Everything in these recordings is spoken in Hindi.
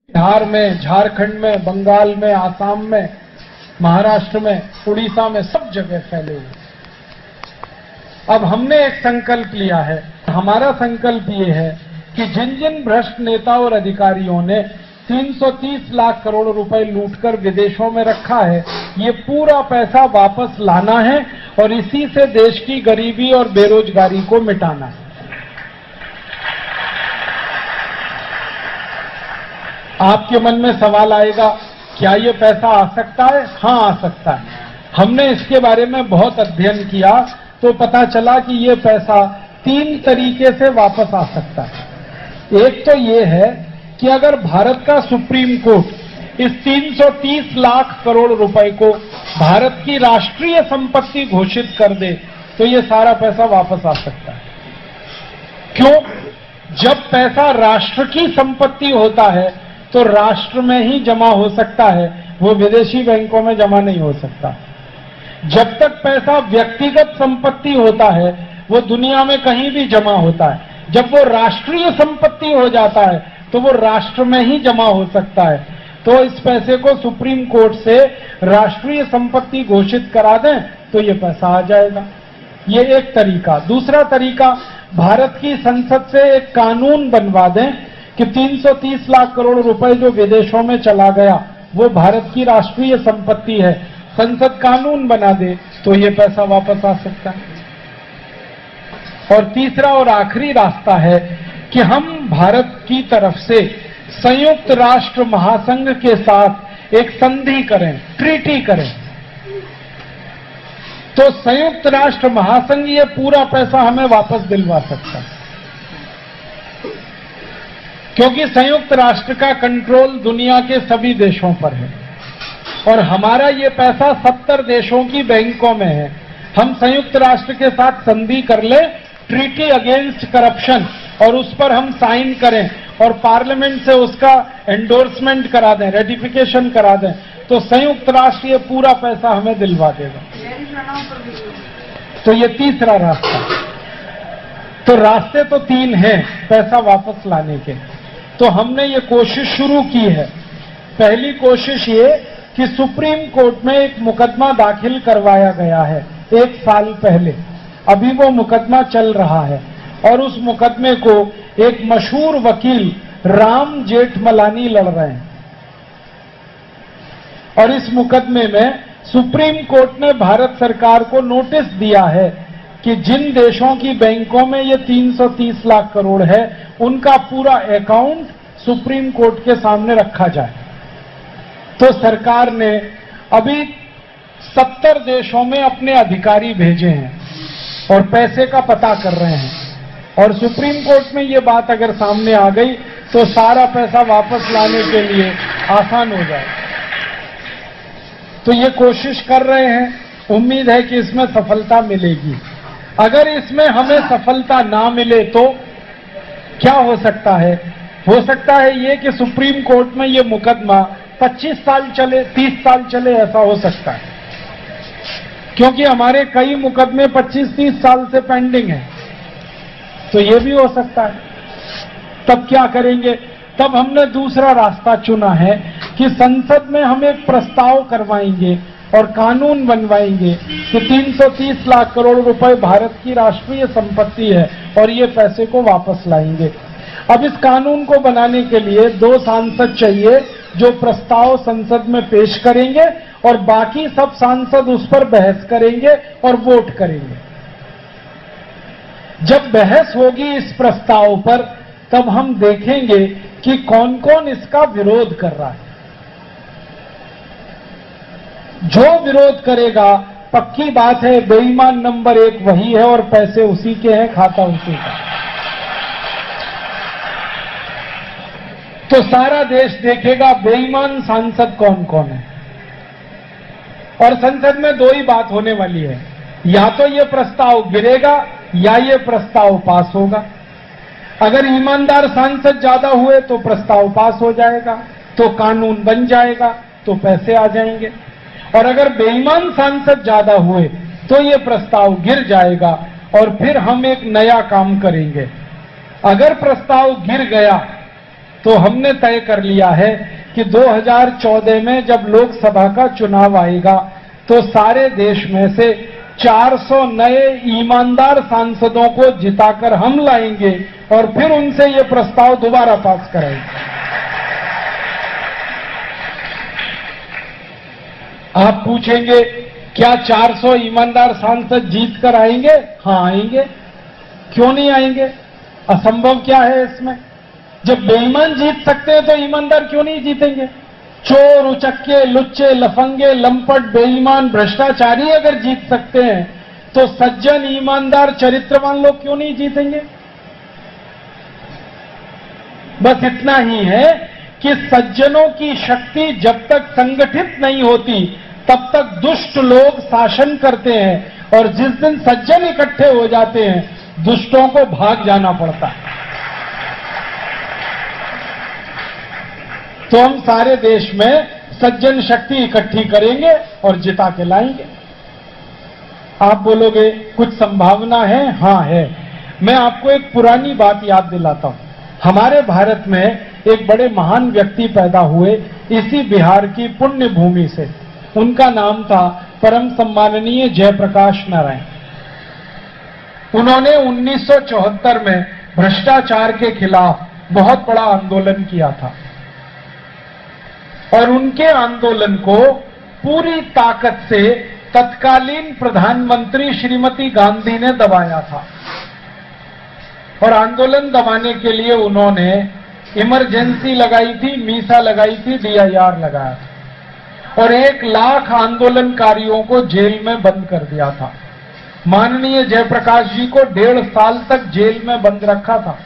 बिहार में, झारखंड में, बंगाल में, आसाम में, महाराष्ट्र में, उड़ीसा में, सब जगह फैले हुए। अब हमने एक संकल्प लिया है। हमारा संकल्प ये है कि जिन जिन भ्रष्ट नेता और अधिकारियों ने 330 लाख करोड़ रुपए लूटकर विदेशों में रखा है, ये पूरा पैसा वापस लाना है और इसी से देश की गरीबी और बेरोजगारी को मिटाना है। आपके मन में सवाल आएगा, क्या ये पैसा आ सकता है? हाँ, आ सकता है। हमने इसके बारे में बहुत अध्ययन किया तो पता चला कि ये पैसा 3 तरीके से वापस आ सकता है। एक तो ये है कि अगर भारत का सुप्रीम कोर्ट इस 330 लाख करोड़ रुपए को भारत की राष्ट्रीय संपत्ति घोषित कर दे तो ये सारा पैसा वापस आ सकता है। क्यों? जब पैसा राष्ट्र की संपत्ति होता है तो राष्ट्र में ही जमा हो सकता है, वो विदेशी बैंकों में जमा नहीं हो सकता। जब तक पैसा व्यक्तिगत संपत्ति होता है वो दुनिया में कहीं भी जमा होता है। जब वो राष्ट्रीय संपत्ति हो जाता है तो वो राष्ट्र में ही जमा हो सकता है। तो इस पैसे को सुप्रीम कोर्ट से राष्ट्रीय संपत्ति घोषित करा दें तो ये पैसा आ जाएगा। ये एक तरीका। दूसरा तरीका, भारत की संसद से एक कानून बनवा दें कि 330 लाख करोड़ रुपए जो विदेशों में चला गया वो भारत की राष्ट्रीय संपत्ति है। संसद कानून बना दे तो ये पैसा वापस आ सकता है। और तीसरा और आखिरी रास्ता है कि हम भारत की तरफ से संयुक्त राष्ट्र महासंघ के साथ एक संधि करें, ट्रीटी करें। तो संयुक्त राष्ट्र महासंघ ये पूरा पैसा हमें वापस दिलवा सकता है, क्योंकि संयुक्त राष्ट्र का कंट्रोल दुनिया के सभी देशों पर है और हमारा ये पैसा 70 देशों की बैंकों में है। हम संयुक्त राष्ट्र के साथ संधि कर ले, ट्रीटी अगेंस्ट करप्शन, और उस पर हम साइन करें और पार्लियामेंट से उसका एंडोर्समेंट करा दें, रेटिफिकेशन करा दें, तो संयुक्त राष्ट्र ये पूरा पैसा हमें दिलवा देगा। तो ये तीसरा रास्ता। तो रास्ते तो 3 हैं पैसा वापस लाने के। तो हमने ये कोशिश शुरू की है। पहली कोशिश ये कि सुप्रीम कोर्ट में एक मुकदमा दाखिल करवाया गया है 1 साल पहले। अभी वो मुकदमा चल रहा है और उस मुकदमे को एक मशहूर वकील राम जेठमलानी लड़ रहे हैं। और इस मुकदमे में सुप्रीम कोर्ट ने भारत सरकार को नोटिस दिया है कि जिन देशों की बैंकों में ये 330 लाख करोड़ है उनका पूरा अकाउंट सुप्रीम कोर्ट के सामने रखा जाए। तो सरकार ने अभी 70 देशों में अपने अधिकारी भेजे हैं और पैसे का पता कर रहे हैं। और सुप्रीम कोर्ट में ये बात अगर सामने आ गई तो सारा पैसा वापस लाने के लिए आसान हो जाए। तो ये कोशिश कर रहे हैं, उम्मीद है कि इसमें सफलता मिलेगी। अगर इसमें हमें सफलता ना मिले तो क्या हो सकता है? हो सकता है ये कि सुप्रीम कोर्ट में ये मुकदमा 25 साल चले, 30 साल चले, ऐसा हो सकता है, क्योंकि हमारे कई मुकदमे 25-30 साल से पेंडिंग हैं। तो ये भी हो सकता है। तब क्या करेंगे? तब हमने दूसरा रास्ता चुना है कि संसद में हम एक प्रस्ताव करवाएंगे और कानून बनवाएंगे कि 330 लाख करोड़ रुपए भारत की राष्ट्रीय संपत्ति है और ये पैसे को वापस लाएंगे। अब इस कानून को बनाने के लिए 2 सांसद चाहिए जो प्रस्ताव संसद में पेश करेंगे और बाकी सब सांसद उस पर बहस करेंगे और वोट करेंगे। जब बहस होगी इस प्रस्ताव पर तब हम देखेंगे कि कौन कौन इसका विरोध कर रहा है। जो विरोध करेगा, पक्की बात है, बेईमान नंबर 1 वही है और पैसे उसी के हैं, खाता उसी का। तो सारा देश देखेगा बेईमान सांसद कौन कौन है। और संसद में 2 ही बात होने वाली है, या तो ये प्रस्ताव गिरेगा या ये प्रस्ताव पास होगा। अगर ईमानदार सांसद ज्यादा हुए तो प्रस्ताव पास हो जाएगा, तो कानून बन जाएगा, तो पैसे आ जाएंगे। और अगर बेईमान सांसद ज्यादा हुए तो ये प्रस्ताव गिर जाएगा और फिर हम एक नया काम करेंगे। अगर प्रस्ताव गिर गया तो हमने तय कर लिया है कि 2014 में जब लोकसभा का चुनाव आएगा तो सारे देश में से 400 नए ईमानदार सांसदों को जिताकर हम लाएंगे और फिर उनसे ये प्रस्ताव दोबारा पास कराएंगे। आप पूछेंगे क्या 400 ईमानदार सांसद जीत कर आएंगे? हाँ आएंगे, क्यों नहीं आएंगे? असंभव क्या है इसमें? जब बेईमान जीत सकते हैं तो ईमानदार क्यों नहीं जीतेंगे? चोर, उचक्के, लुच्चे, लफंगे, लंपट, बेईमान, भ्रष्टाचारी अगर जीत सकते हैं तो सज्जन, ईमानदार, चरित्रवान लोग क्यों नहीं जीतेंगे? बस इतना ही है कि सज्जनों की शक्ति जब तक संगठित नहीं होती तब तक दुष्ट लोग शासन करते हैं और जिस दिन सज्जन इकट्ठे हो जाते हैं दुष्टों को भाग जाना पड़ता है। तो हम सारे देश में सज्जन शक्ति इकट्ठी करेंगे और जिता के लाएंगे। आप बोलोगे कुछ संभावना है? हाँ है। मैं आपको एक पुरानी बात याद दिलाता हूं। हमारे भारत में एक बड़े महान व्यक्ति पैदा हुए इसी बिहार की पुण्य भूमि से। उनका नाम था परम सम्माननीय जयप्रकाश नारायण। उन्होंने 1974 में भ्रष्टाचार के खिलाफ बहुत बड़ा आंदोलन किया था और उनके आंदोलन को पूरी ताकत से तत्कालीन प्रधानमंत्री श्रीमती गांधी ने दबाया था। और आंदोलन दबाने के लिए उन्होंने इमरजेंसी लगाई थी, मीसा लगाई थी, DIR लगाया था और 1 लाख आंदोलनकारियों को जेल में बंद कर दिया था। माननीय जयप्रकाश जी को 1.5 साल तक जेल में बंद रखा था,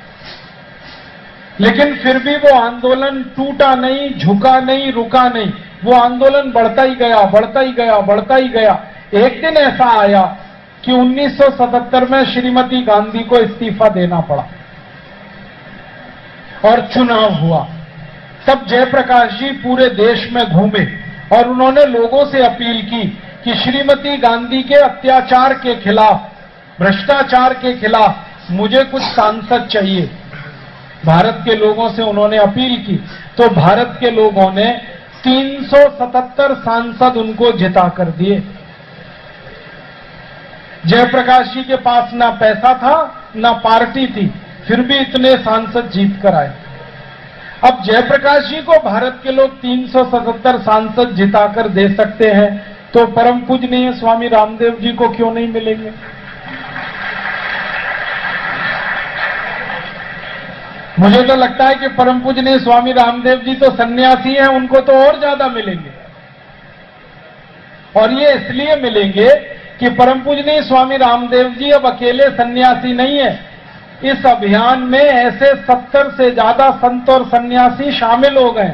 लेकिन फिर भी वो आंदोलन टूटा नहीं, झुका नहीं, रुका नहीं। वो आंदोलन बढ़ता ही गया, बढ़ता ही गया, बढ़ता ही गया। एक दिन ऐसा आया कि 1977 में श्रीमती गांधी को इस्तीफा देना पड़ा और चुनाव हुआ। तब जयप्रकाश जी पूरे देश में घूमे और उन्होंने लोगों से अपील की कि श्रीमती गांधी के अत्याचार के खिलाफ, भ्रष्टाचार के खिलाफ मुझे कुछ सांसद चाहिए। भारत के लोगों से उन्होंने अपील की तो भारत के लोगों ने 377 सांसद उनको जिता कर दिए। जयप्रकाश जी के पास ना पैसा था ना पार्टी थी, फिर भी इतने सांसद जीत कर आए। अब जयप्रकाश जी को भारत के लोग 377 सांसद जिताकर दे सकते हैं तो परम पूजनीय स्वामी रामदेव जी को क्यों नहीं मिलेंगे? मुझे तो लगता है कि परम पूजनीय स्वामी रामदेव जी तो सन्यासी हैं, उनको तो और ज्यादा मिलेंगे। और ये इसलिए मिलेंगे कि परम पूजनीय स्वामी रामदेव जी अब अकेले सन्यासी नहीं है। इस अभियान में ऐसे 70 से ज्यादा संत और सन्यासी शामिल हो गए।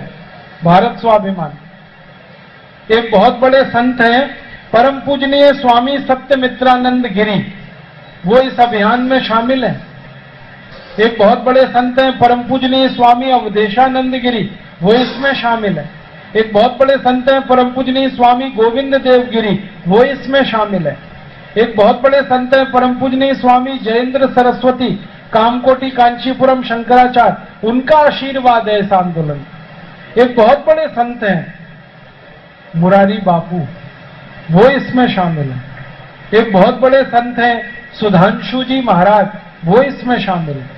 भारत स्वाभिमान एक बहुत बड़े संत हैं परम पूजनीय स्वामी सत्यमित्रानंद गिरी, वो इस अभियान में शामिल हैं। एक बहुत बड़े संत हैं परम पूजनीय स्वामी अवधेशानंद गिरी, वो इसमें शामिल है। एक बहुत बड़े संत हैं परम पूजनीय स्वामी गोविंद देव गिरी, वो इसमें शामिल है। एक बहुत बड़े संत हैं परम पूजनीय स्वामी जयेंद्र सरस्वती, कामकोटी कांचीपुरम शंकराचार्य, उनका आशीर्वाद है इस आंदोलन। एक बहुत बड़े संत हैं मुरारी बापू, वो इसमें शामिल है। एक बहुत बड़े संत हैं सुधांशु जी महाराज, वो इसमें शामिल है।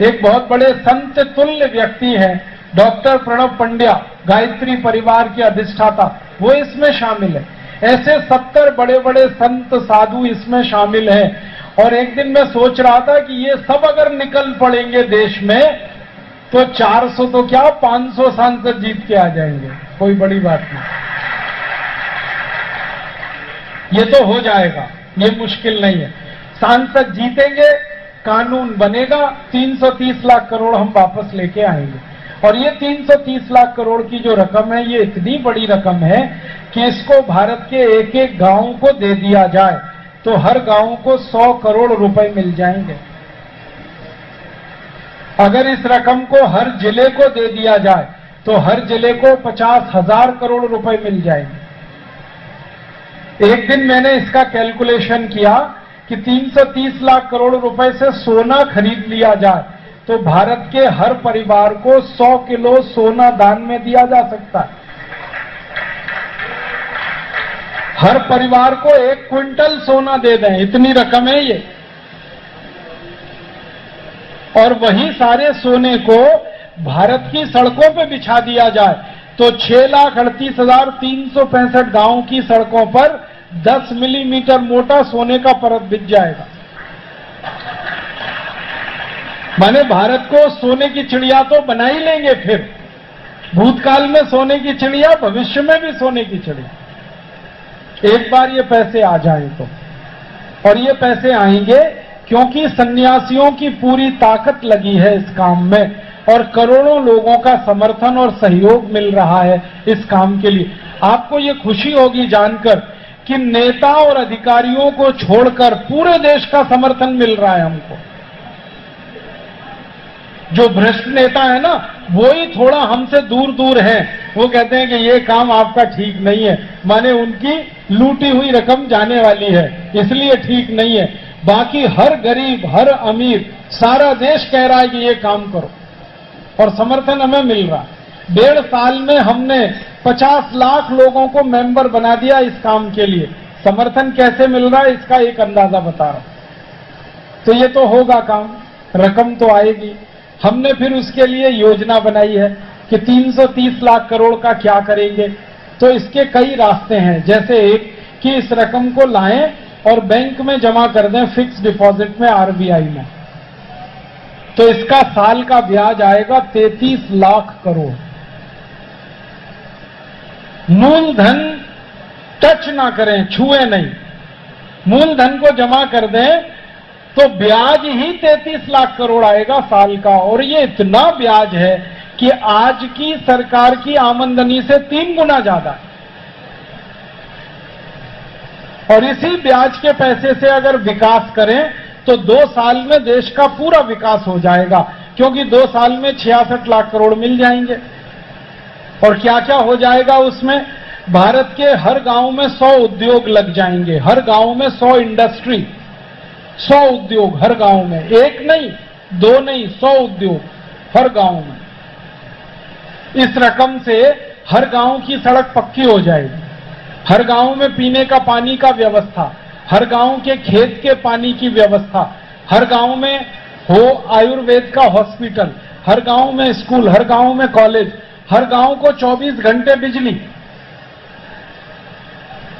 एक बहुत बड़े संत तुल्य व्यक्ति हैं डॉक्टर प्रणव पंड्या, गायत्री परिवार के अधिष्ठाता, वो इसमें शामिल है। ऐसे 70 बड़े बड़े संत साधु इसमें शामिल हैं। और एक दिन मैं सोच रहा था कि ये सब अगर निकल पड़ेंगे देश में तो 400 तो क्या 500 सांसद जीत के आ जाएंगे, कोई बड़ी बात नहीं। ये तो हो जाएगा, ये मुश्किल नहीं है। सांसद जीतेंगे, कानून बनेगा, 330 लाख करोड़ हम वापस लेके आएंगे। और ये 330 लाख करोड़ की जो रकम है, ये इतनी बड़ी रकम है कि इसको भारत के एक एक गांव को दे दिया जाए तो हर गांव को 100 करोड़ रुपए मिल जाएंगे। अगर इस रकम को हर जिले को दे दिया जाए तो हर जिले को 50,000 करोड़ रुपए मिल जाएंगे। एक दिन मैंने इसका कैलकुलेशन किया कि 330 लाख करोड़ रुपए से सोना खरीद लिया जाए तो भारत के हर परिवार को 100 किलो सोना दान में दिया जा सकता है। हर परिवार को 1 क्विंटल सोना दे दें, इतनी रकम है ये। और वही सारे सोने को भारत की सड़कों पे बिछा दिया जाए तो 6,38,365 गांव की सड़कों पर 10 मिलीमीटर मोटा सोने का परत बिछ जाएगा। माने भारत को सोने की चिड़िया तो बना ही लेंगे फिर। भूतकाल में सोने की चिड़िया, भविष्य में भी सोने की चिड़िया। एक बार ये पैसे आ जाएं तो, और ये पैसे आएंगे क्योंकि सन्यासियों की पूरी ताकत लगी है इस काम में और करोड़ों लोगों का समर्थन और सहयोग मिल रहा है इस काम के लिए। आपको ये खुशी होगी जानकर कि नेता और अधिकारियों को छोड़कर पूरे देश का समर्थन मिल रहा है हमको। जो भ्रष्ट नेता है ना, वो ही थोड़ा हमसे दूर दूर हैं। वो कहते हैं कि ये काम आपका ठीक नहीं है, माने उनकी लूटी हुई रकम जाने वाली है, इसलिए ठीक नहीं है। बाकी हर गरीब, हर अमीर, सारा देश कह रहा है कि ये काम करो और समर्थन हमें मिल रहा है। 1.5 साल में हमने 50 लाख लोगों को मेंबर बना दिया इस काम के लिए। समर्थन कैसे मिल रहा है इसका एक अंदाजा बता रहा हूं। तो ये तो होगा काम, रकम तो आएगी। हमने फिर उसके लिए योजना बनाई है कि 330 लाख करोड़ का क्या करेंगे। तो इसके कई रास्ते हैं, जैसे एक कि इस रकम को लाएं और बैंक में जमा कर दें, फिक्स डिपॉजिट में, आरबीआई में। तो इसका साल का ब्याज आएगा 33 लाख करोड़। मूलधन टच ना करें, छुए नहीं, मूलधन को जमा कर दें तो ब्याज ही 33 लाख करोड़ आएगा साल का। और ये इतना ब्याज है कि आज की सरकार की आमदनी से 3 गुना ज्यादा है। और इसी ब्याज के पैसे से अगर विकास करें तो 2 साल में देश का पूरा विकास हो जाएगा, क्योंकि 2 साल में 66 लाख करोड़ मिल जाएंगे। और क्या क्या हो जाएगा उसमें? भारत के हर गांव में 100 उद्योग लग जाएंगे, हर गांव में 100 इंडस्ट्री, 100 उद्योग हर गांव में, एक नहीं, 2 नहीं, 100 उद्योग हर गांव में। इस रकम से हर गांव की सड़क पक्की हो जाएगी, हर गांव में पीने का पानी का व्यवस्था, हर गांव के खेत के पानी की व्यवस्था, हर गांव में हो आयुर्वेद का हॉस्पिटल, हर गांव में स्कूल, हर गांव में कॉलेज, हर गांव को 24 घंटे बिजली।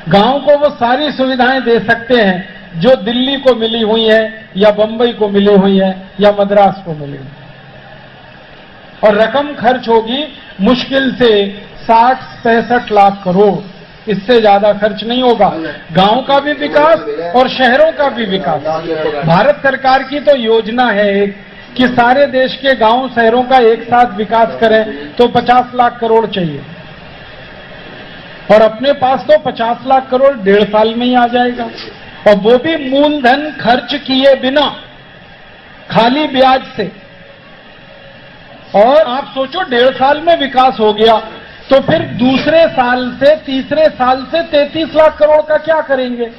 गांव को वो सारी सुविधाएं दे सकते हैं जो दिल्ली को मिली हुई है या बंबई को मिली हुई है या मद्रास को मिली हुई। और रकम खर्च होगी मुश्किल से 60-65 लाख करोड़, इससे ज्यादा खर्च नहीं होगा। गांव का भी विकास और शहरों का भी विकास। भारत सरकार की तो योजना है कि सारे देश के गांव शहरों का एक साथ विकास करें, तो 50 लाख करोड़ चाहिए। और अपने पास तो 50 लाख करोड़ 1.5 साल में ही आ जाएगा, और वो भी मूलधन खर्च किए बिना, खाली ब्याज से। और आप सोचो 1.5 साल में विकास हो गया, तो फिर दूसरे साल से, तीसरे साल से 33 लाख करोड़ का क्या करेंगे?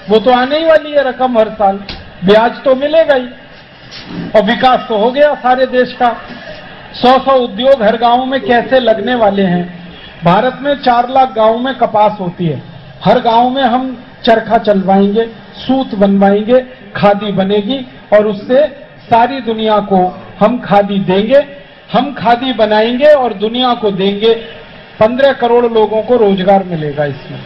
वो तो आने ही वाली है रकम हर साल, ब्याज तो मिलेगा ही, और विकास तो हो गया सारे देश का। 100 उद्योग हर गांव में कैसे लगने वाले हैं? भारत में 4 लाख गांव में कपास होती है, हर गांव में हम चरखा चलवाएंगे, सूत बनवाएंगे, खादी बनेगी, और उससे सारी दुनिया को हम खादी देंगे। हम खादी बनाएंगे और दुनिया को देंगे। 15 करोड़ लोगों को रोजगार मिलेगा इसमें।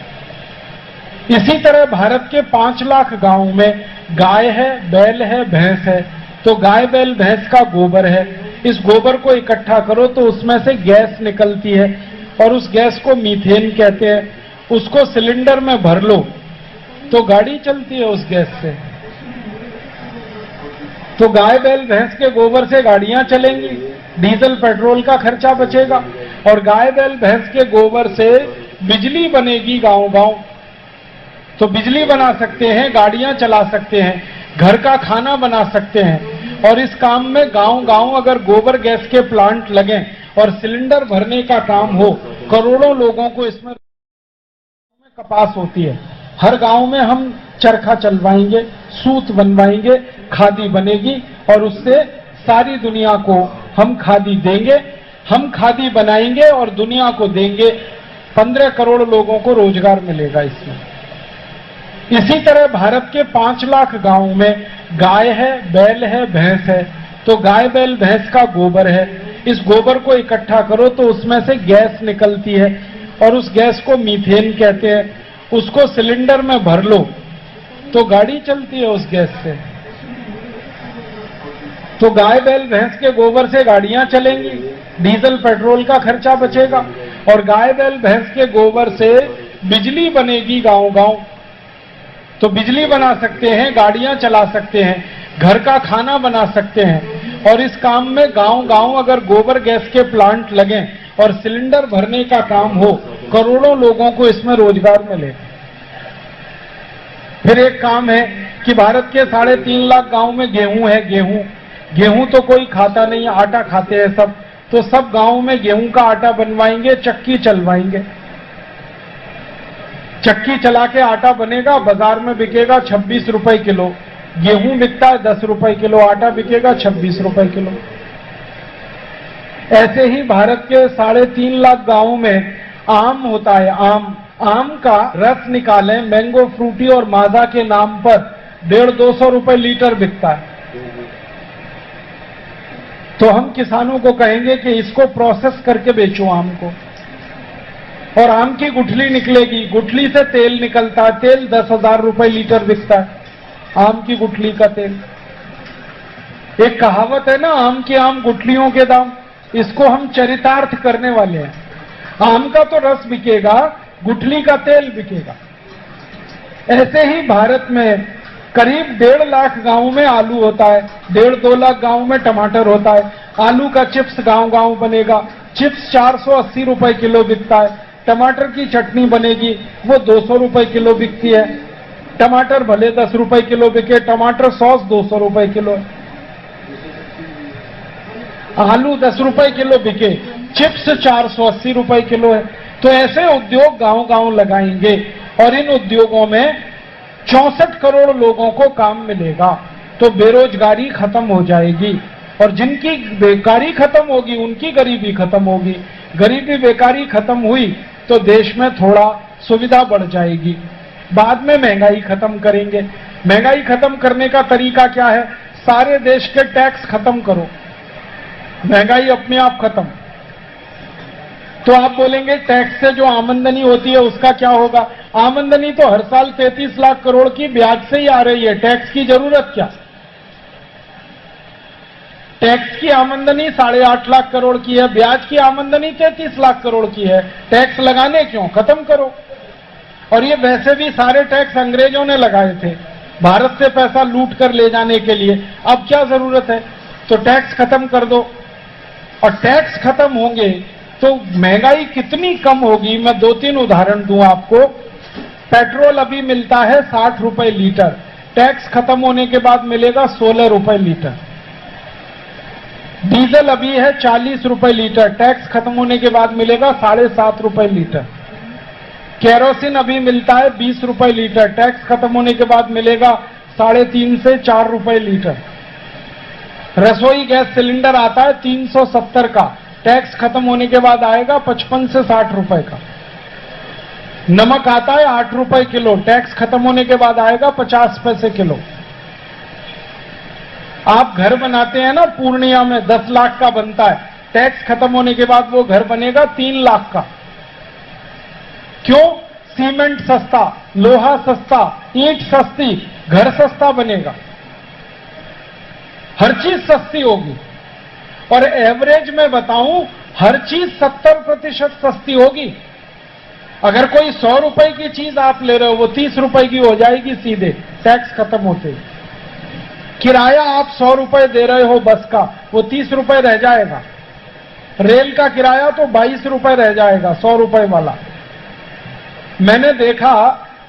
इसी तरह भारत के 5 लाख गांव में गाय है, बैल है, भैंस है। तो गाय, बैल, भैंस का गोबर है, इस गोबर को इकट्ठा करो तो उसमें से गैस निकलती है, और उस गैस को मीथेन कहते हैं। उसको सिलेंडर में भर लो तो गाड़ी चलती है उस गैस से। तो गाय, बैल, भैंस के गोबर से गाड़ियां चलेंगी, डीजल पेट्रोल का खर्चा बचेगा, और गाय, बैल, भैंस के गोबर से बिजली बनेगी गांव-गांव। तो बिजली बना सकते हैं, गाड़ियां चला सकते हैं, घर का खाना बना सकते हैं। और इस काम में गांव-गांव अगर गोबर गैस के प्लांट लगें और सिलेंडर भरने का काम हो, करोड़ों लोगों को इसमें कपास होती है, हर गांव में हम चरखा चलवाएंगे, सूत बनवाएंगे, खादी बनेगी, और उससे सारी दुनिया को हम खादी देंगे, हम खादी बनाएंगे और दुनिया को देंगे। 15 करोड़ लोगों को रोजगार मिलेगा इसमें। इसी तरह भारत के 5 लाख गांवों में गाय है, बैल है, भैंस है, तो गाय बैल भैंस का गोबर है। इस गोबर को इकट्ठा करो तो उसमें से गैस निकलती है और उस गैस को मीथेन कहते हैं। उसको सिलेंडर में भर लो तो गाड़ी चलती है उस गैस से। तो गाय बैल भैंस के गोबर से गाड़ियां चलेंगी, डीजल पेट्रोल का खर्चा बचेगा और गाय बैल भैंस के गोबर से बिजली बनेगी गांव-गांव। तो बिजली बना सकते हैं, गाड़ियां चला सकते हैं, घर का खाना बना सकते हैं। और इस काम में गांव-गांव अगर गोबर गैस के प्लांट लगें और सिलेंडर भरने का काम हो, करोड़ों लोगों को इसमें रोजगार मिलेगा। फिर एक काम है कि भारत के 3.5 लाख गांव में गेहूं है। गेहूं तो कोई खाता नहीं, आटा खाते हैं सब। तो सब गांव में गेहूं का आटा बनवाएंगे, चक्की चलवाएंगे। चक्की चला के आटा बनेगा, बाजार में बिकेगा 26 रुपए किलो। गेहूं बिकता है 10 रुपए किलो, आटा बिकेगा 26 रुपए किलो। ऐसे ही भारत के 3.5 लाख गांवों में आम होता है। आम का रस निकालें, मैंगो फ्रूटी और माजा के नाम पर 150-200 रुपए लीटर बिकता है। तो हम किसानों को कहेंगे कि इसको प्रोसेस करके बेचो आम को, और आम की गुठली निकलेगी, गुठली से तेल निकलता है, तेल 10,000 रुपए लीटर बिकता है, आम की गुठली का तेल। एक कहावत है ना, आम गुठलियों के दाम। इसको हम चरितार्थ करने वाले हैं। आम का तो रस बिकेगा, गुठली का तेल बिकेगा। ऐसे ही भारत में करीब 1.5 लाख गांवों में आलू होता है, 1.5-2 लाख गांवों में टमाटर होता है। आलू का चिप्स गांव-गांव बनेगा, चिप्स 480 रुपए किलो बिकता है। टमाटर की चटनी बनेगी, वो 200 रुपए किलो बिकती है। टमाटर भले 10 रुपए किलो बिके, टमाटर सॉस 200 रुपए किलो है। आलू 10 रुपए किलो बिके, चिप्स 480 रुपए किलो है। तो ऐसे उद्योग गांव-गांव लगाएंगे और इन उद्योगों में 64 करोड़ लोगों को काम मिलेगा। तो बेरोजगारी खत्म हो जाएगी और जिनकी बेकारी खत्म होगी उनकी गरीबी खत्म होगी। गरीबी बेकारी खत्म हुई तो देश में थोड़ा सुविधा बढ़ जाएगी। बाद में महंगाई खत्म करेंगे। महंगाई खत्म करने का तरीका क्या है? सारे देश के टैक्स खत्म करो, महंगाई अपने आप खत्म। तो आप बोलेंगे टैक्स से जो आमदनी होती है उसका क्या होगा? आमदनी तो हर साल 33 लाख करोड़ की ब्याज से ही आ रही है, टैक्स की जरूरत क्या? टैक्स की आमदनी 8.5 लाख करोड़ की है, ब्याज की आमदनी 33 लाख करोड़ की है। टैक्स लगाने क्यों? खत्म करो। और ये वैसे भी सारे टैक्स अंग्रेजों ने लगाए थे भारत से पैसा लूट कर ले जाने के लिए, अब क्या जरूरत है? तो टैक्स खत्म कर दो। और टैक्स खत्म होंगे तो महंगाई कितनी कम होगी, मैं 2-3 उदाहरण दूं आपको। पेट्रोल अभी मिलता है 60 रुपए लीटर, टैक्स खत्म होने के बाद मिलेगा 16 रुपए लीटर। डीजल अभी है 40 रुपए लीटर, टैक्स खत्म होने के बाद मिलेगा 7.5 रुपए लीटर। केरोसिन अभी मिलता है 20 रुपए लीटर, टैक्स खत्म होने के बाद मिलेगा 3.5 से 4 रुपए लीटर। रसोई गैस सिलेंडर आता है 370 का, टैक्स खत्म होने के बाद आएगा 55 से 60 रुपए का। नमक आता है 8 रुपए किलो, टैक्स खत्म होने के बाद आएगा 50 पैसे किलो। आप घर बनाते हैं ना, पूर्णिया में 10 लाख का बनता है, टैक्स खत्म होने के बाद वो घर बनेगा 3 लाख का। क्यों? सीमेंट सस्ता, लोहा सस्ता, ईंट सस्ती, घर सस्ता बनेगा, हर चीज सस्ती होगी। और एवरेज में बताऊं, हर चीज 70% सस्ती होगी। अगर कोई 100 रुपए की चीज आप ले रहे हो, वो 30 रुपए की हो जाएगी सीधे, टैक्स खत्म होते ही। किराया आप 100 रुपए दे रहे हो बस का, वो 30 रुपए रह जाएगा। रेल का किराया तो 22 रुपए रह जाएगा, 100 रुपए वाला। मैंने देखा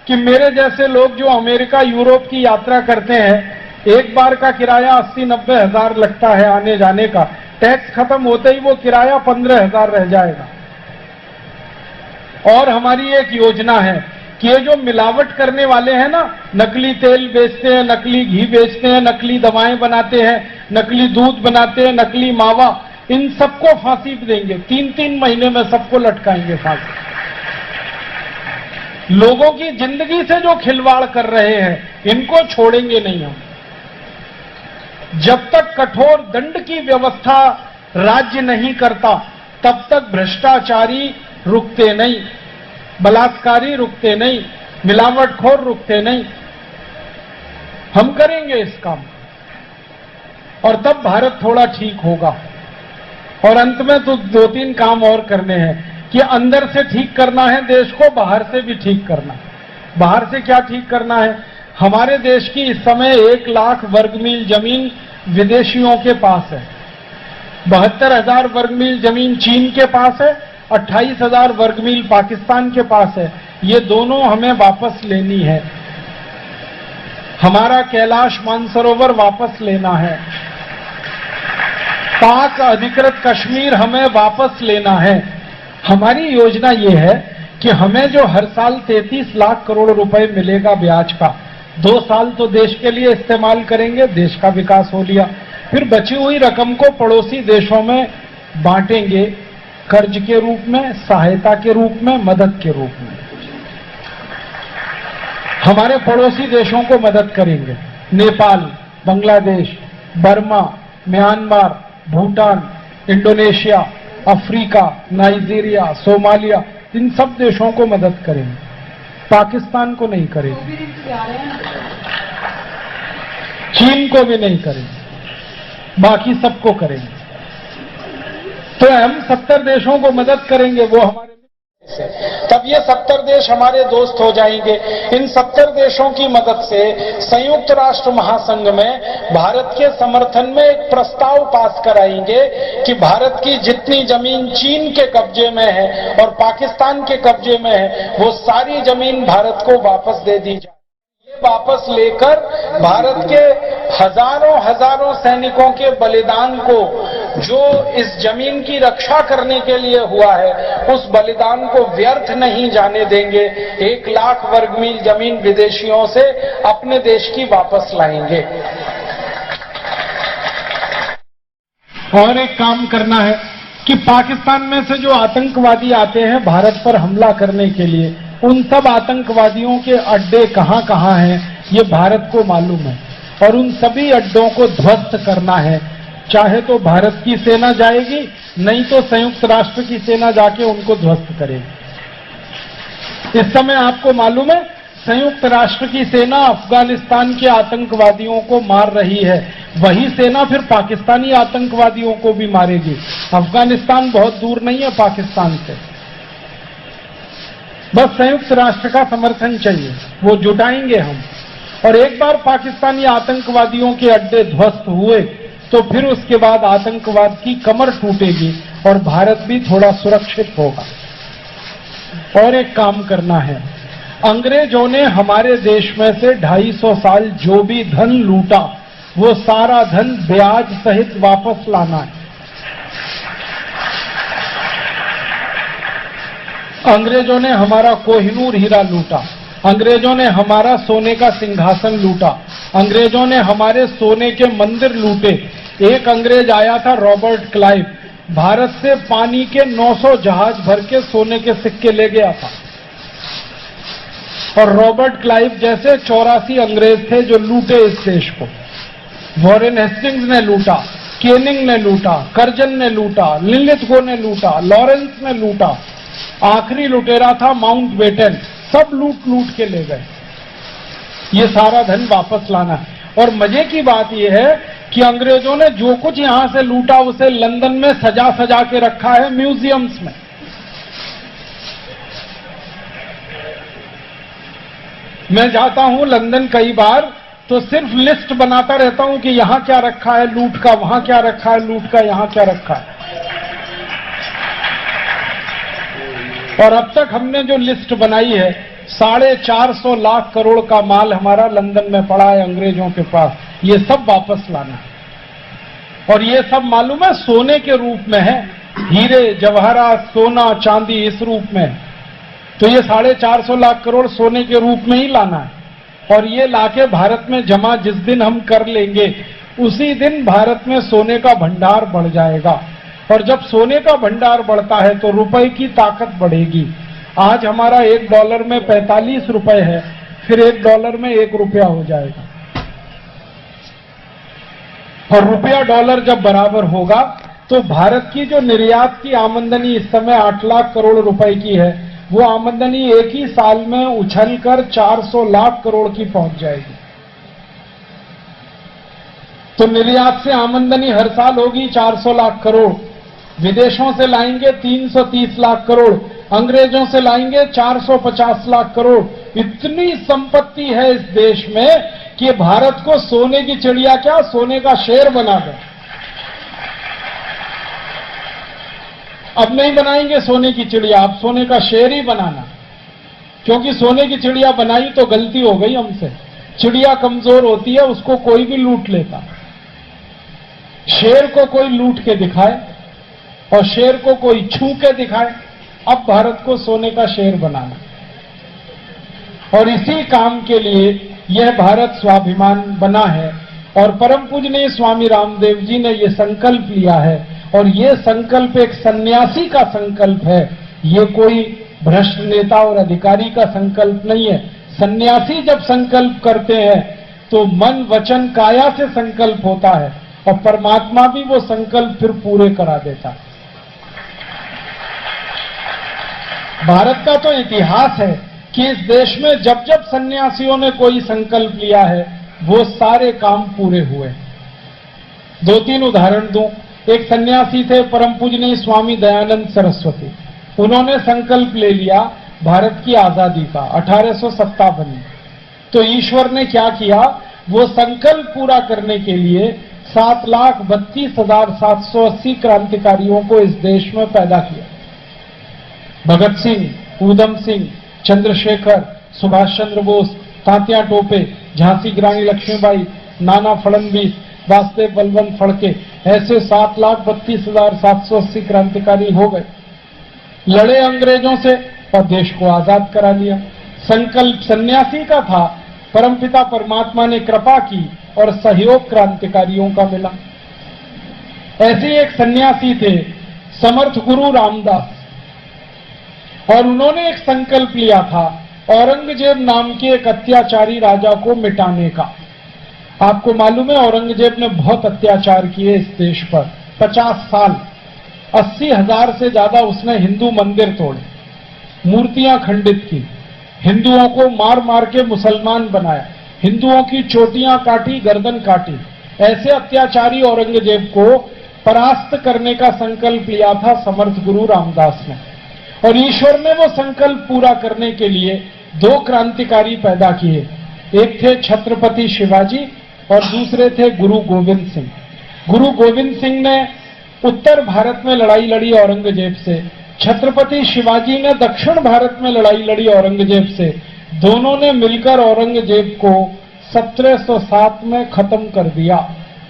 कि मेरे जैसे लोग जो अमेरिका यूरोप की यात्रा करते हैं, एक बार का किराया 80-90 हजार लगता है आने जाने का, टैक्स खत्म होते ही वो किराया 15,000 रह जाएगा। और हमारी एक योजना है कि ये जो मिलावट करने वाले हैं ना, नकली तेल बेचते हैं, नकली घी बेचते हैं, नकली दवाएं बनाते हैं, नकली दूध बनाते हैं, नकली मावा, इन सबको फांसी देंगे। 3-3 महीने में सबको लटकाएंगे फांसी। लोगों की जिंदगी से जो खिलवाड़ कर रहे हैं, इनको छोड़ेंगे नहीं हम। जब तक कठोर दंड की व्यवस्था राज्य नहीं करता, तब तक भ्रष्टाचारी रुकते नहीं, बलात्कारी रुकते नहीं, मिलावटखोर रुकते नहीं। हम करेंगे इस काम और तब भारत थोड़ा ठीक होगा। और अंत में तो 2-3 काम और करने हैं कि अंदर से ठीक करना है देश को, बाहर से भी ठीक करना है। बाहर से क्या ठीक करना है? हमारे देश की इस समय 1 लाख वर्ग मील जमीन विदेशियों के पास है, 72,000 वर्ग मील जमीन चीन के पास है, 28,000 वर्ग मील पाकिस्तान के पास है। ये दोनों हमें वापस लेनी है। हमारा कैलाश मानसरोवर वापस लेना है, पाक अधिकृत कश्मीर हमें वापस लेना है। हमारी योजना ये है कि हमें जो हर साल 33 लाख करोड़ रुपए मिलेगा ब्याज का, 2 साल तो देश के लिए इस्तेमाल करेंगे, देश का विकास हो लिया, फिर बची हुई रकम को पड़ोसी देशों में बांटेंगे, कर्ज के रूप में, सहायता के रूप में, मदद के रूप में। हमारे पड़ोसी देशों को मदद करेंगे, Nepal, Bangladesh, Burma, Myanmar, Bhutan, Indonesia, Africa, Nigeria, Somalia, इन सब देशों को मदद करेंगे, पाकिस्तान को नहीं करेंगे, चीन को भी नहीं करेंगे, बाकी सबको करेंगे। तो हम 70 देशों को मदद करेंगे, वो हमारे, तब ये 70 देश हमारे दोस्त हो जाएंगे। इन 70 देशों की मदद से संयुक्त राष्ट्र महासंघ में भारत के समर्थन में एक प्रस्ताव पास कराएंगे कि भारत की जितनी जमीन चीन के कब्जे में है और पाकिस्तान के कब्जे में है, वो सारी जमीन भारत को वापस दे दी जाए। वापस लेकर भारत के हजारों सैनिकों के बलिदान को, जो इस जमीन की रक्षा करने के लिए हुआ है, उस बलिदान को व्यर्थ नहीं जाने देंगे। 1 लाख वर्ग मील जमीन विदेशियों से अपने देश की वापस लाएंगे। और एक काम करना है कि पाकिस्तान में से जो आतंकवादी आते हैं भारत पर हमला करने के लिए, उन सब आतंकवादियों के अड्डे कहां कहां हैं ये भारत को मालूम है, और उन सभी अड्डों को ध्वस्त करना है। चाहे तो भारत की सेना जाएगी, नहीं तो संयुक्त राष्ट्र की सेना जाके उनको ध्वस्त करेगी। इस समय आपको मालूम है संयुक्त राष्ट्र की सेना अफगानिस्तान के आतंकवादियों को मार रही है, वही सेना फिर पाकिस्तानी आतंकवादियों को भी मारेगी। अफगानिस्तान बहुत दूर नहीं है पाकिस्तान से, बस संयुक्त राष्ट्र का समर्थन चाहिए, वो जुटाएंगे हम। और एक बार पाकिस्तानी आतंकवादियों के अड्डे ध्वस्त हुए तो फिर उसके बाद आतंकवाद की कमर टूटेगी और भारत भी थोड़ा सुरक्षित होगा। और एक काम करना है, अंग्रेजों ने हमारे देश में से 250 साल जो भी धन लूटा, वो सारा धन ब्याज सहित वापस लाना है। अंग्रेजों ने हमारा कोहिनूर हीरा लूटा, अंग्रेजों ने हमारा सोने का सिंहासन लूटा, अंग्रेजों ने हमारे सोने के मंदिर लूटे। एक अंग्रेज आया था रॉबर्ट क्लाइव, भारत से पानी के 900 जहाज भर के सोने के सिक्के ले गया था। और रॉबर्ट क्लाइव जैसे 84 अंग्रेज थे जो लूटे इस देश को। वॉरेन हेस्टिंग्स ने लूटा, केनिंग ने लूटा, कर्जन ने लूटा, लिनलिथगो ने लूटा, लॉरेंस ने लूटा, आखिरी लुटेरा था माउंट बेटन। सब लूट लूट के ले गए। ये सारा धन वापस लाना है। और मजे की बात यह है कि अंग्रेजों ने जो कुछ यहां से लूटा उसे लंदन में सजा सजा के रखा है म्यूजियम्स में। मैं जाता हूं लंदन कई बार तो सिर्फ लिस्ट बनाता रहता हूं कि यहां क्या रखा है लूट का, वहां क्या रखा है लूट का, यहां क्या रखा है। और अब तक हमने जो लिस्ट बनाई है 450 लाख करोड़ का माल हमारा लंदन में पड़ा है अंग्रेजों के पास, ये सब वापस लाना है। और ये सब मालूम है सोने के रूप में है, हीरे जवाहरात सोना चांदी इस रूप में है। तो ये 450 लाख करोड़ सोने के रूप में ही लाना है। और ये लाके भारत में जमा जिस दिन हम कर लेंगे उसी दिन भारत में सोने का भंडार बढ़ जाएगा। और जब सोने का भंडार बढ़ता है तो रुपए की ताकत बढ़ेगी। आज हमारा $1 में 45 रुपए है, फिर $1 में 1 रुपया हो जाएगा। और रुपया डॉलर जब बराबर होगा तो भारत की जो निर्यात की आमदनी इस समय 8 लाख करोड़ रुपए की है, वो आमदनी एक ही साल में उछलकर 400 लाख करोड़ की पहुंच जाएगी। तो निर्यात से आमदनी हर साल होगी 400 लाख करोड़, विदेशों से लाएंगे 330 लाख करोड़, अंग्रेजों से लाएंगे 450 लाख करोड़। इतनी संपत्ति है इस देश में कि भारत को सोने की चिड़िया क्या, सोने का शेर बना दे। अब नहीं बनाएंगे सोने की चिड़िया, अब सोने का शेर ही बनाना, क्योंकि सोने की चिड़िया बनाई तो गलती हो गई हमसे। चिड़िया कमजोर होती है, उसको कोई भी लूट लेता। शेर को कोई लूट के दिखाए और शेर को कोई छू के दिखाए। अब भारत को सोने का शेर बनाना, और इसी काम के लिए यह भारत स्वाभिमान बना है। और परम पूजनीय स्वामी रामदेव जी ने यह संकल्प लिया है, और यह संकल्प एक सन्यासी का संकल्प है। ये कोई भ्रष्ट नेता और अधिकारी का संकल्प नहीं है। सन्यासी जब संकल्प करते हैं तो मन वचन काया से संकल्प होता है, और परमात्मा भी वो संकल्प फिर पूरे करा देता है। भारत का तो इतिहास है कि इस देश में जब जब सन्यासियों ने कोई संकल्प लिया है वो सारे काम पूरे हुए। 2-3 उदाहरण दूं। एक सन्यासी थे परम पूजनीय स्वामी दयानंद सरस्वती। उन्होंने संकल्प ले लिया भारत की आजादी का 1857 में। तो ईश्वर ने क्या किया, वो संकल्प पूरा करने के लिए 7,32,780 क्रांतिकारियों को इस देश में पैदा किया। भगत सिंह, ऊधम सिंह, चंद्रशेखर, सुभाष चंद्र बोस, तात्या टोपे, झांसी की रानी लक्ष्मीबाई, नाना फडणवीस, वासुदेव बलवंत फड़के, ऐसे 7,32,780 क्रांतिकारी हो गए। लड़े अंग्रेजों से और देश को आजाद करा लिया। संकल्प सन्यासी का था, परमपिता परमात्मा ने कृपा की और सहयोग क्रांतिकारियों का मिला। ऐसे एक सन्यासी थे समर्थ गुरु रामदास, और उन्होंने एक संकल्प लिया था औरंगजेब नाम के एक अत्याचारी राजा को मिटाने का। आपको मालूम है औरंगजेब ने बहुत अत्याचार किए इस देश पर। 50 साल 80,000 से ज्यादा उसने हिंदू मंदिर तोड़े, मूर्तियां खंडित की, हिंदुओं को मार मार के मुसलमान बनाया, हिंदुओं की चोटियां काटी, गर्दन काटी। ऐसे अत्याचारी औरंगजेब को परास्त करने का संकल्प लिया था समर्थ गुरु रामदास ने। और ईश्वर ने वो संकल्प पूरा करने के लिए 2 क्रांतिकारी पैदा किए। एक थे छत्रपति शिवाजी और दूसरे थे गुरु गोविंद सिंह। गुरु गोविंद सिंह ने उत्तर भारत में लड़ाई लड़ी औरंगजेब से, छत्रपति शिवाजी ने दक्षिण भारत में लड़ाई लड़ी औरंगजेब से। दोनों ने मिलकर औरंगजेब को 1707 में खत्म कर दिया।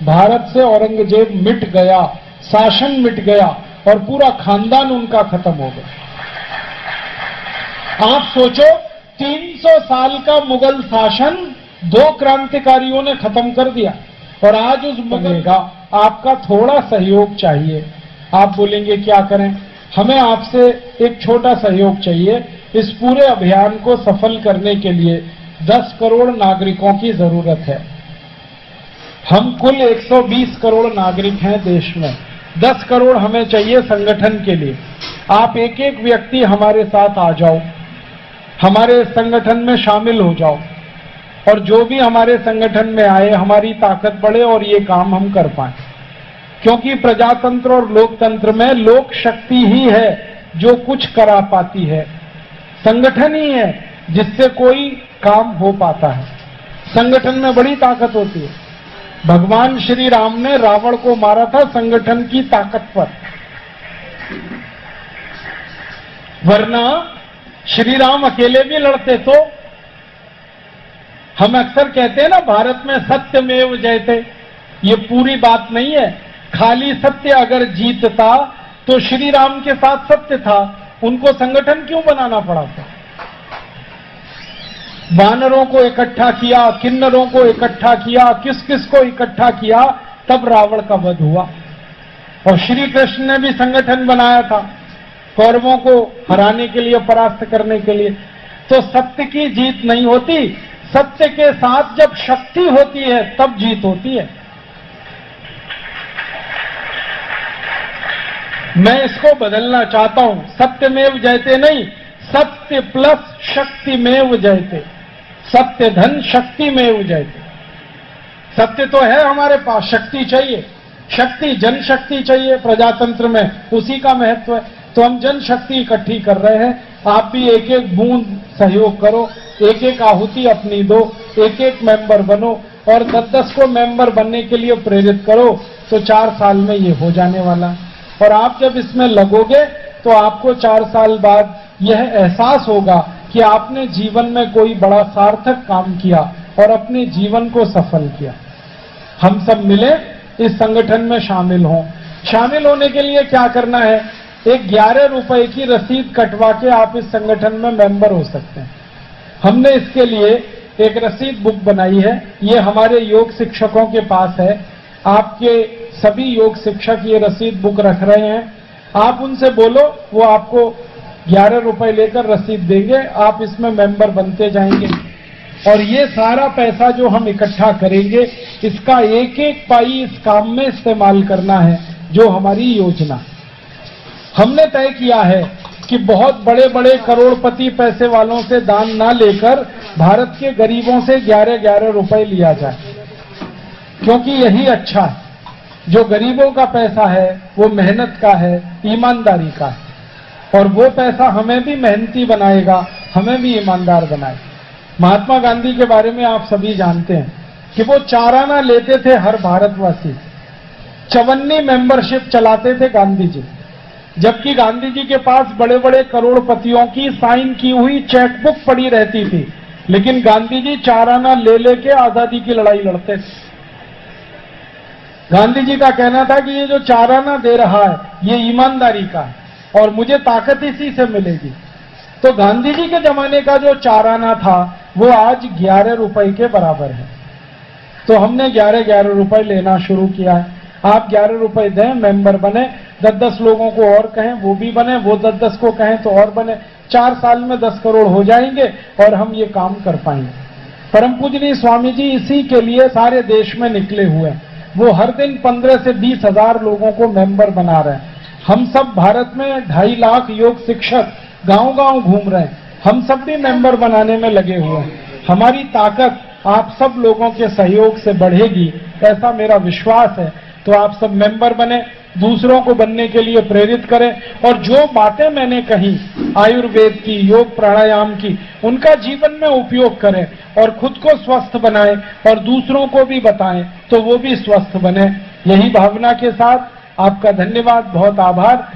भारत से औरंगजेब मिट गया, शासन मिट गया और पूरा खानदान उनका खत्म हो गया। आप सोचो 300 साल का मुगल शासन 2 क्रांतिकारियों ने खत्म कर दिया, और आज उस मुगल का आपका थोड़ा सहयोग चाहिए। आप बोलेंगे क्या करें? हमें आपसे एक छोटा सहयोग चाहिए। इस पूरे अभियान को सफल करने के लिए 10 करोड़ नागरिकों की जरूरत है। हम कुल 120 करोड़ नागरिक हैं देश में, 10 करोड़ हमें चाहिए संगठन के लिए। आप एक एक व्यक्ति हमारे साथ आ जाओ, हमारे संगठन में शामिल हो जाओ, और जो भी हमारे संगठन में आए हमारी ताकत बढ़े और ये काम हम कर पाए। क्योंकि प्रजातंत्र और लोकतंत्र में लोक शक्ति ही है जो कुछ करा पाती है, संगठन ही है जिससे कोई काम हो पाता है। संगठन में बड़ी ताकत होती है। भगवान श्री राम ने रावण को मारा था संगठन की ताकत पर, वरना श्री राम अकेले भी लड़ते तो। हम अक्सर कहते हैं ना भारत में सत्यमेव जयते, ये पूरी बात नहीं है। खाली सत्य अगर जीतता तो श्री राम के साथ सत्य था, उनको संगठन क्यों बनाना पड़ा था? वानरों को इकट्ठा किया, किन्नरों को इकट्ठा किया, किस किस को इकट्ठा किया, तब रावण का वध हुआ। और श्री कृष्ण ने भी संगठन बनाया था कौरवों को हराने के लिए, परास्त करने के लिए। तो सत्य की जीत नहीं होती, सत्य के साथ जब शक्ति होती है तब जीत होती है। मैं इसको बदलना चाहता हूं, सत्यमेव जयते नहीं, सत्य प्लस शक्तिमेव जयते, सत्य धन शक्तिमेव जयते। सत्य तो है हमारे पास, शक्ति चाहिए, शक्ति जनशक्ति चाहिए प्रजातंत्र में, उसी का महत्व है। तो हम जनशक्ति इकट्ठी कर रहे हैं। आप भी एक एक बूंद सहयोग करो, एक एक आहुति अपनी दो, एक एक मेंबर बनो और 10-10 को मेंबर बनने के लिए प्रेरित करो। तो 4 साल में ये हो जाने वाला। और आप जब इसमें लगोगे तो आपको 4 साल बाद यह एहसास होगा कि आपने जीवन में कोई बड़ा सार्थक काम किया और अपने जीवन को सफल किया। हम सब मिले इस संगठन में शामिल हों। शामिल होने के लिए क्या करना है, एक 11 रुपए की रसीद कटवा के आप इस संगठन में मेंबर हो सकते हैं। हमने इसके लिए एक रसीद बुक बनाई है, ये हमारे योग शिक्षकों के पास है। आपके सभी योग शिक्षक ये रसीद बुक रख रहे हैं। आप उनसे बोलो, वो आपको 11 रुपए लेकर रसीद देंगे, आप इसमें मेंबर बनते जाएंगे। और ये सारा पैसा जो हम इकट्ठा करेंगे, इसका एक एक पाई इस काम में इस्तेमाल करना है, जो हमारी योजना। हमने तय किया है कि बहुत बड़े बड़े करोड़पति पैसे वालों से दान ना लेकर भारत के गरीबों से 11-11 रुपए लिया जाए, क्योंकि यही अच्छा है। जो गरीबों का पैसा है वो मेहनत का है, ईमानदारी का है, और वो पैसा हमें भी मेहनती बनाएगा, हमें भी ईमानदार बनाएगा। महात्मा गांधी के बारे में आप सभी जानते हैं कि वो 4 आना लेते थे हर भारतवासी, 54 मेंबरशिप चलाते थे गांधी जी। जबकि गांधी जी के पास बड़े बड़े करोड़पतियों की साइन की हुई चेकबुक पड़ी रहती थी, लेकिन गांधी जी 4 आना ले लेके आजादी की लड़ाई लड़ते थे। गांधी जी का कहना था कि ये जो 4 आना दे रहा है ये ईमानदारी का है और मुझे ताकत इसी से मिलेगी। तो गांधी जी के जमाने का जो 4 आना था वो आज 11 रुपए के बराबर है। तो हमने 11-11 रुपए लेना शुरू किया है। आप 11 रुपए दें, मेंबर बने, 10-10 लोगों को और कहें वो भी बने, वो 10-10 को कहें तो और बने। 4 साल में 10 करोड़ हो जाएंगे और हम ये काम कर पाएंगे। परम पूजनीय स्वामी जी इसी के लिए सारे देश में निकले हुए हैं। वो हर दिन 15 से 20 हजार लोगों को मेंबर बना रहे हैं। हम सब भारत में 2.5 लाख योग शिक्षक गांव-गांव घूम रहे हैं। हम सब भी मेंबर बनाने में लगे हुए हैं। हमारी ताकत आप सब लोगों के सहयोग से बढ़ेगी, ऐसा मेरा विश्वास है। तो आप सब मेंबर बने, दूसरों को बनने के लिए प्रेरित करें, और जो बातें मैंने कही आयुर्वेद की, योग प्राणायाम की, उनका जीवन में उपयोग करें और खुद को स्वस्थ बनाएं और दूसरों को भी बताएं तो वो भी स्वस्थ बने। यही भावना के साथ आपका धन्यवाद, बहुत आभार।